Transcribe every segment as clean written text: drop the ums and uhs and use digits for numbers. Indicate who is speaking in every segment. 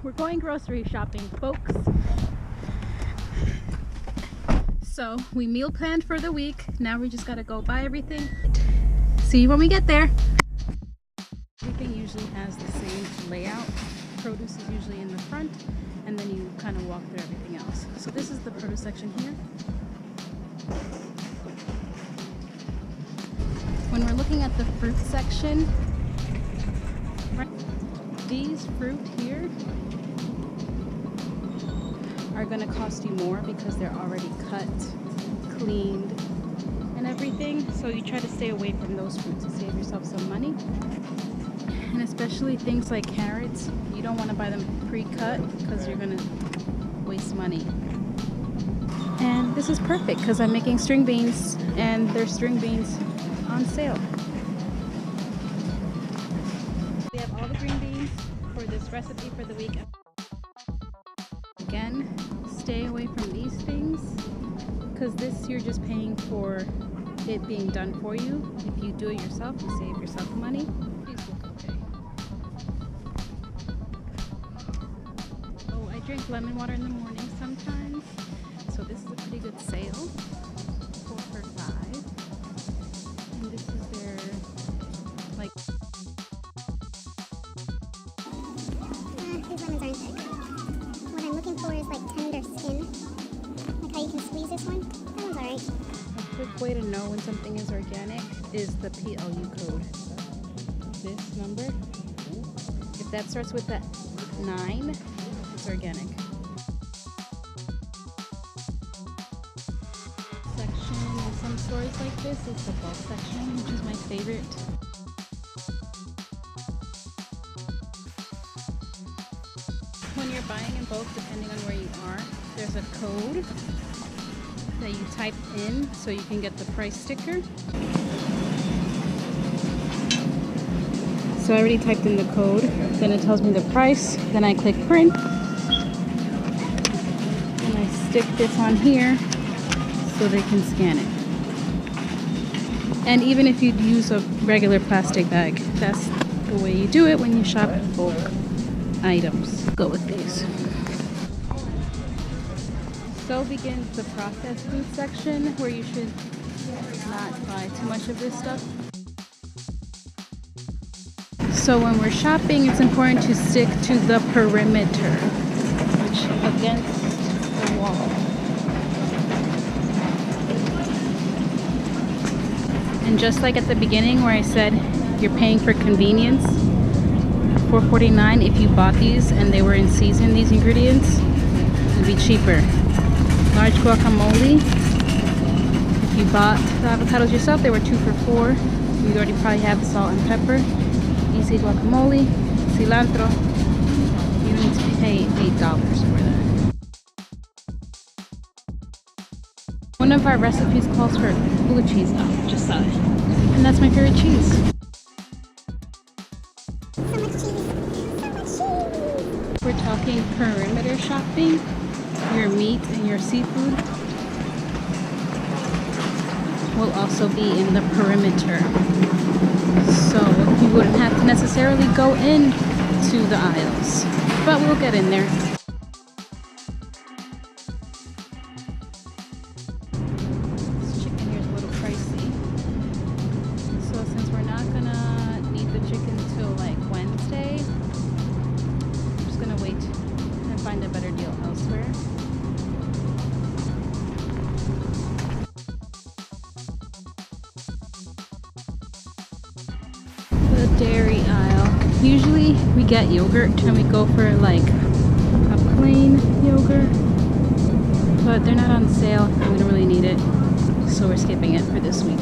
Speaker 1: we're going grocery shopping, folks. So we meal planned for the week. Now we just gotta go buy everything. See you when we get there. Everything usually has the same layout. Produce is usually in the front, and then you kind of walk through everything else. So this is the produce section here. When we're looking at the fruit section, these fruit here are going to cost you more because they're already cut, cleaned, and everything. So you try to stay away from those fruits to save yourself some money. And especially things like carrots, you don't want to buy them pre-cut because you're going to waste money. And this is perfect because I'm making string beans, and there's string beans on sale. We have all the green beans for this recipe for the week. Again, stay away from these things because this you're just paying for it being done for you. If you do it yourself, you save yourself money. These look okay. Oh, I drink lemon water in the morning sometimes, so this is a pretty good sale. 4 for $5. And this is their like.
Speaker 2: These lemons aren't that good. What I'm looking for is like tender skin. Like how you can squeeze this one. That one's alright.
Speaker 1: A quick way to know when something is organic is the PLU code. This number, if that starts with that 9, it's organic. Section in some stores like this is the bulk section, which is my favorite. When you're buying in bulk, depending on where you are, there's a code that you type in so you can get the price sticker. So I already typed in the code, then it tells me the price, then I click print, and I stick this on here so they can scan it. And even if you use a regular plastic bag, that's the way you do it when you shop bulk items. Go with these. So begins the processed food section, where you should not buy too much of this stuff. So when we're shopping, it's important to stick to the perimeter, which against the wall. And just like at the beginning where I said you're paying for convenience, $4.49 if you bought these and they were in season, these ingredients, it would be cheaper. Large guacamole, if you bought the avocados yourself, they were 2 for $4. You already probably have the salt and pepper. Easy guacamole, cilantro, you don't need to pay $8 for that. One of our recipes calls for blue cheese, just saw it. And that's my favorite cheese.
Speaker 2: So much cheese. So much cheese.
Speaker 1: We're talking perimeter shopping. Your meat and your seafood will also be in the perimeter. So you wouldn't have to necessarily go into the aisles, but we'll get in there. This chicken here is a little pricey. So since we're not gonna need the chicken till like Wednesday, I'm just gonna wait and find a better deal elsewhere. The dairy aisle. Usually we get yogurt and we go for like a plain yogurt, but they're not on sale and we don't really need it, so we're skipping it for this week.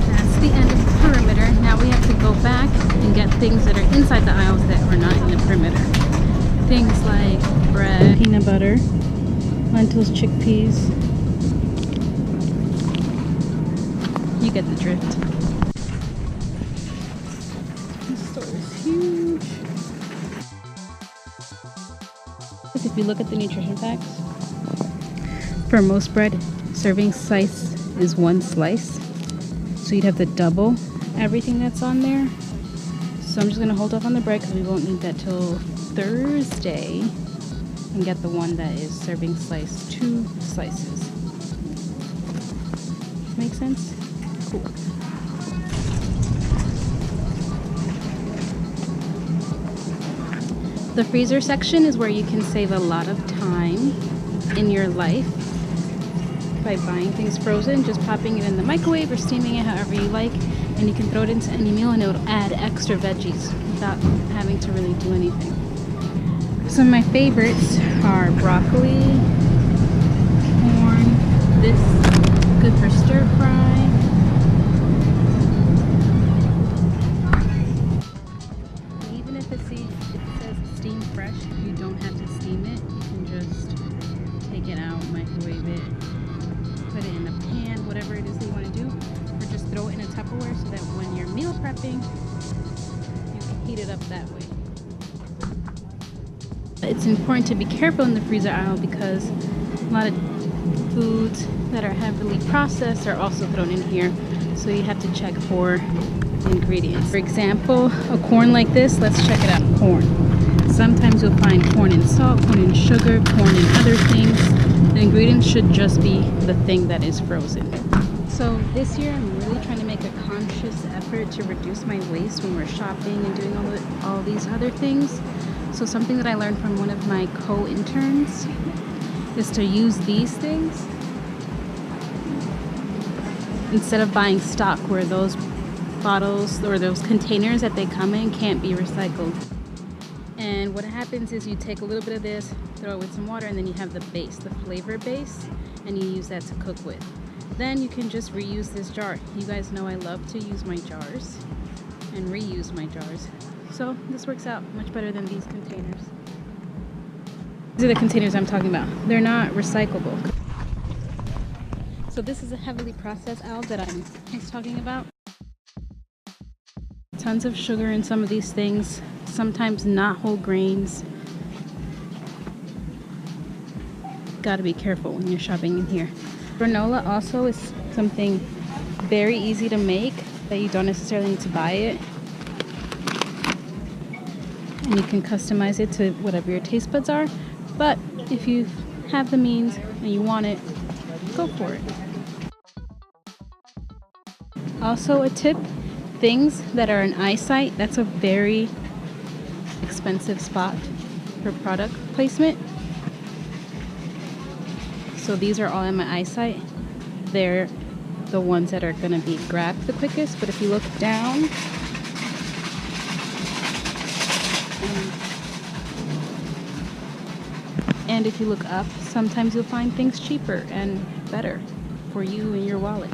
Speaker 1: That's the end of the perimeter. Now we have to go back and get things that are inside the aisles that are not in the perimeter. Things like bread, peanut butter, lentils, chickpeas. You get the drift. This store is huge. If you look at the nutrition facts, for most bread, serving size is 1 slice. So you'd have to double everything that's on there. So I'm just gonna hold off on the bread because we won't need that till Thursday, and get the one that is serving size 2 slices. Make sense? Cool. The freezer section is where you can save a lot of time in your life by buying things frozen, just popping it in the microwave or steaming it however you like, and you can throw it into any meal and it'll add extra veggies without having to really do anything. Some of my favorites are broccoli, corn, this good for stir fry. Even if it says steam fresh, you don't have to steam it. You can just take it out, microwave it, put it in a pan, whatever it is that you want to do, or just throw it in a Tupperware so that when you're meal prepping, you can heat it up that way. It's important to be careful in the freezer aisle because a lot of foods that are heavily processed are also thrown in here, so you have to check for the ingredients. For example, a corn like this, let's check it out. Corn. Sometimes you'll find corn and salt, corn and sugar, corn and other things. The ingredients should just be the thing that is frozen. So this year I'm really trying to make a conscious effort to reduce my waste when we're shopping and doing all these other things. So something that I learned from one of my co-interns is to use these things instead of buying stock where those bottles or those containers that they come in can't be recycled. And what happens is you take a little bit of this, throw it with some water, and then you have the base, the flavor base, and you use that to cook with. Then you can just reuse this jar. You guys know I love to use my jars and reuse my jars. So this works out much better than these containers. These are the containers I'm talking about. They're not recyclable. So this is a heavily processed aisle that I was talking about. Tons of sugar in some of these things, sometimes not whole grains. Gotta be careful when you're shopping in here. Granola also is something very easy to make that you don't necessarily need to buy it. And you can customize it to whatever your taste buds are. But if you have the means and you want it, go for it. Also a tip, things that are an eyesight, that's a very expensive spot for product placement. So these are all in my eyesight. They're the ones that are gonna be grabbed the quickest, but if you look down, and if you look up, sometimes you'll find things cheaper and better for you and your wallet.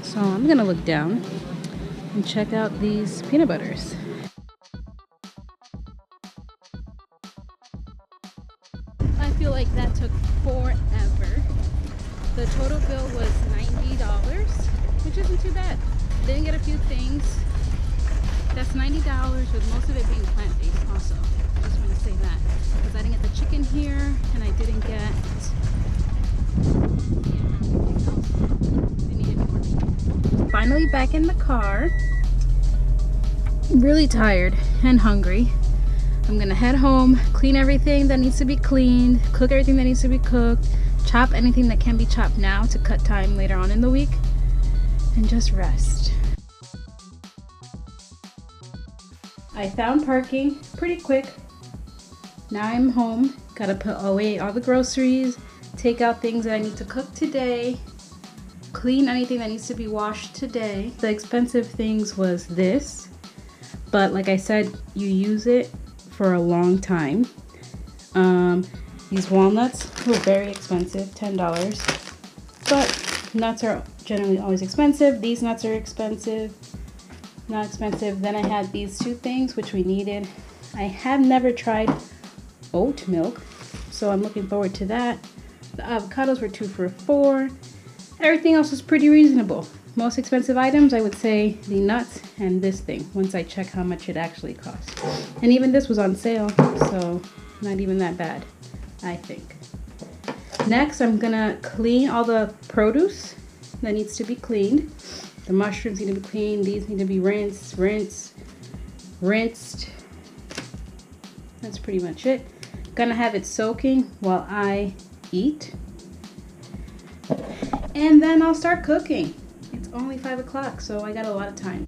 Speaker 1: So I'm gonna look down and check out these peanut butters. I feel like that took forever. The total bill was $90, which isn't too bad. Didn't get a few things. That's $90 with most of it being plant-based also. I just want to say that. Because I didn't get the chicken here and I didn't get Finally back in the car. Really tired and hungry. I'm gonna head home, clean everything that needs to be cleaned, cook everything that needs to be cooked, chop anything that can be chopped now to cut time later on in the week, and just rest. I found parking pretty quick. Now I'm home. Gotta put away all the groceries, take out things that I need to cook today, clean anything that needs to be washed today. The expensive things was this, but like I said, you use it for a long time. These walnuts were very expensive, $10, but nuts are generally always expensive. These nuts are expensive, not expensive. Then I had these two things which we needed. I have never tried oat milk, so I'm looking forward to that. The avocados were 2 for $4. Everything else was pretty reasonable. Most expensive items, I would say the nuts and this thing, once I check how much it actually costs. And even this was on sale, so not even that bad, I think. Next, I'm gonna clean all the produce that needs to be cleaned. The mushrooms need to be cleaned, these need to be rinsed. rinsed. That's pretty much it. Gonna have it soaking while I eat. And then I'll start cooking. It's only 5 o'clock, so I got a lot of time.